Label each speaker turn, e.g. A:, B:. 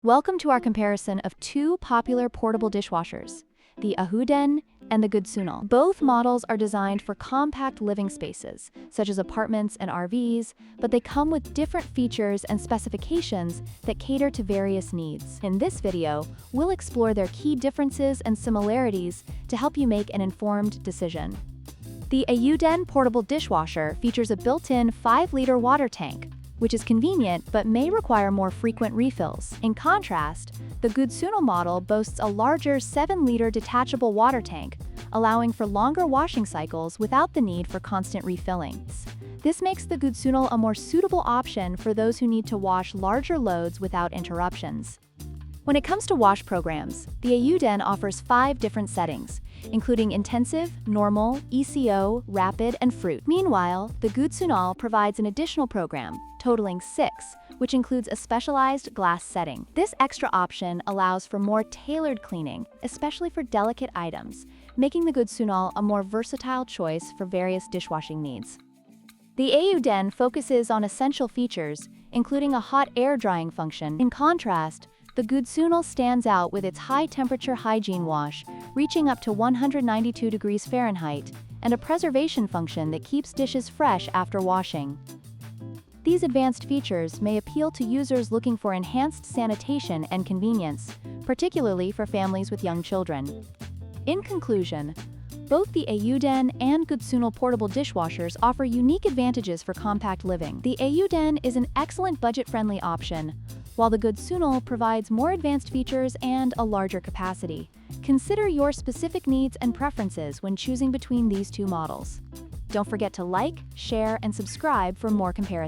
A: Welcome to our comparison of two popular portable dishwashers, the AooDen and the Gudsunal. Both models are designed for compact living spaces, such as apartments and RVs, but they come with different features and specifications that cater to various needs. In this video, we'll explore their key differences and similarities to help you make an informed decision. The AooDen portable dishwasher features a built-in 5-liter water tank, which is convenient but may require more frequent refills. In contrast, the Gudsunal model boasts a larger 7-liter detachable water tank, allowing for longer washing cycles without the need for constant refilling. This makes the Gudsunal a more suitable option for those who need to wash larger loads without interruptions. When it comes to wash programs, the AooDen offers 5 different settings, including intensive, normal, ECO, rapid, and fruit. Meanwhile, the Gudsunal provides an additional program, totaling 6, which includes a specialized glass setting. This extra option allows for more tailored cleaning, especially for delicate items, making the Gudsunal a more versatile choice for various dishwashing needs. The AooDen focuses on essential features, including a hot air drying function. In contrast, the Gudsunal stands out with its high-temperature hygiene wash, reaching up to 192 degrees Fahrenheit, and a preservation function that keeps dishes fresh after washing. These advanced features may appeal to users looking for enhanced sanitation and convenience, particularly for families with young children. In conclusion, both the AooDen and Gudsunal portable dishwashers offer unique advantages for compact living. The AooDen is an excellent budget-friendly option, while the Gudsunal provides more advanced features and a larger capacity. Consider your specific needs and preferences when choosing between these two models. Don't forget to like, share, and subscribe for more comparisons.